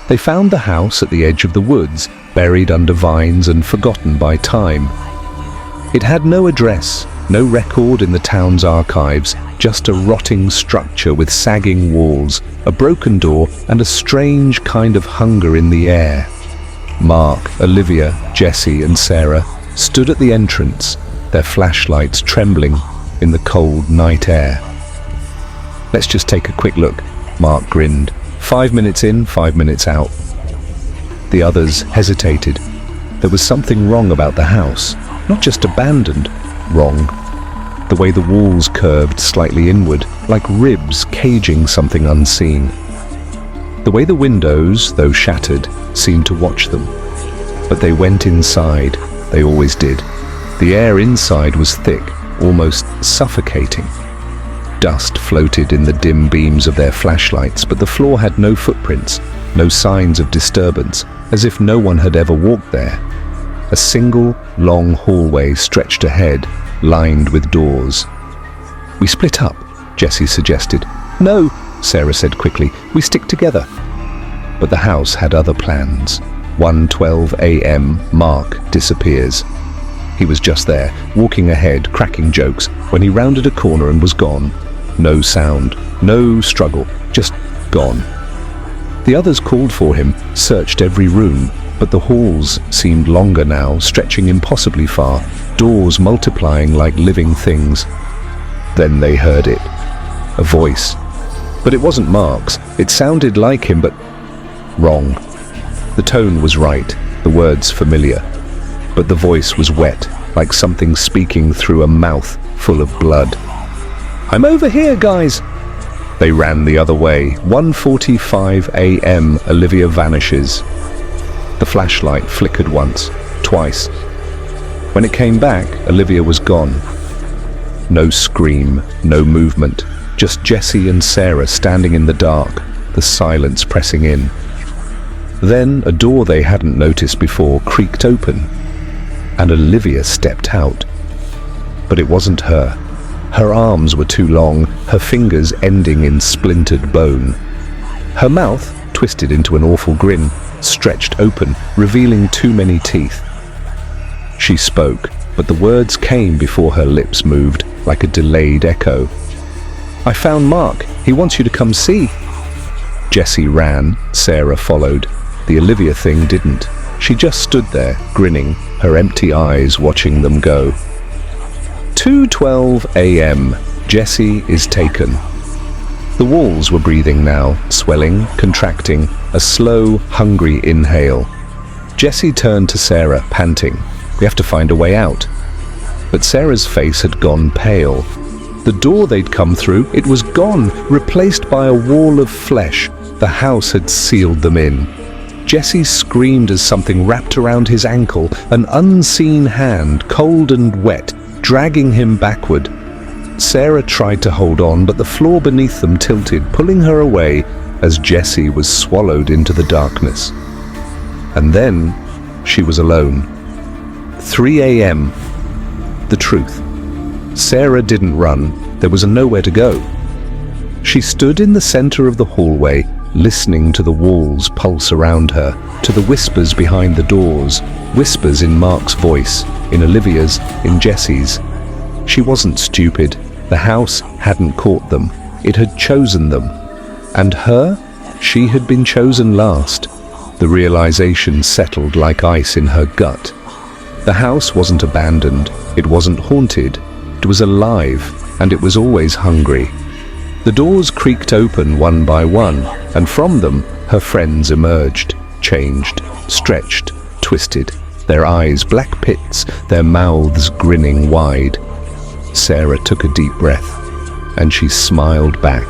They found the house at the edge of the woods, buried under vines and forgotten by time. It had no address, no record in the town's archives, just a rotting structure with sagging walls, a broken door, and a strange kind of hunger in the air. Mark, Olivia, Jesse, and Sarah stood at the entrance, their flashlights trembling in the cold night air. "Let's just take a quick look," Mark grinned. 5 minutes in, 5 minutes out. The others hesitated. There was something wrong about the house. Not just abandoned, wrong. The way the walls curved slightly inward, like ribs caging something unseen. The way the windows, though shattered, seemed to watch them. But they went inside. They always did. The air inside was thick, almost suffocating. Dust floated in the dim beams of their flashlights, but the floor had no footprints, no signs of disturbance, as if no one had ever walked there. A single, long hallway stretched ahead, lined with doors. "We split up," Jesse suggested. "No," Sarah said quickly, "we stick together." But the house had other plans. 1:12 a.m., Mark disappears. He was just there, walking ahead, cracking jokes, when he rounded a corner and was gone. No sound, no struggle, just gone. The others called for him, searched every room, but the halls seemed longer now, stretching impossibly far, doors multiplying like living things. Then they heard it. A voice. But it wasn't Mark's. It sounded like him, but wrong. The tone was right, the words familiar. But the voice was wet, like something speaking through a mouth full of blood. "I'm over here, guys!" They ran the other way. 1:45 a.m. Olivia vanishes. The flashlight flickered once, twice. When it came back, Olivia was gone. No scream, no movement, just Jesse and Sarah standing in the dark, the silence pressing in. Then a door they hadn't noticed before creaked open, and Olivia stepped out. But it wasn't her. Her arms were too long, her fingers ending in splintered bone. Her mouth, twisted into an awful grin, stretched open, revealing too many teeth. She spoke, but the words came before her lips moved, like a delayed echo. "I found Mark. He wants you to come see." Jesse ran, Sarah followed. The Olivia thing didn't. She just stood there, grinning, her empty eyes watching them go. 2:12 a.m. Jesse is taken. The walls were breathing now, swelling, contracting, a slow, hungry inhale. Jesse turned to Sarah, panting. "We have to find a way out." But Sarah's face had gone pale. The door they'd come through, it was gone, replaced by a wall of flesh. The house had sealed them in. Jesse screamed as something wrapped around his ankle, an unseen hand, cold and wet, dragging him backward. Sarah tried to hold on, but the floor beneath them tilted, pulling her away as Jesse was swallowed into the darkness. And then she was alone. 3 a.m. The truth. Sarah didn't run. There was nowhere to go. She stood in the center of the hallway, listening to the walls pulse around her, to the whispers behind the doors, whispers in Mark's voice, in Olivia's, in Jesse's. She wasn't stupid. The house hadn't caught them. It had chosen them. And her? She had been chosen last. The realization settled like ice in her gut. The house wasn't abandoned. It wasn't haunted. It was alive, and it was always hungry. The doors creaked open one by one, and from them her friends emerged, changed, stretched, twisted, their eyes black pits, their mouths grinning wide. Sarah took a deep breath, and she smiled back.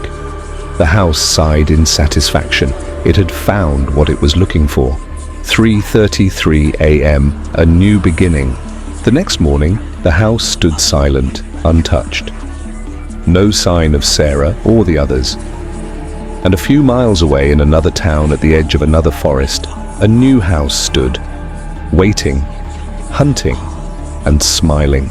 The house sighed in satisfaction. It had found what it was looking for. 3:33 a.m., a new beginning. The next morning, the house stood silent, untouched. No sign of Sarah or the others. And a few miles away in another town at the edge of another forest, a new house stood, waiting, hunting, and smiling.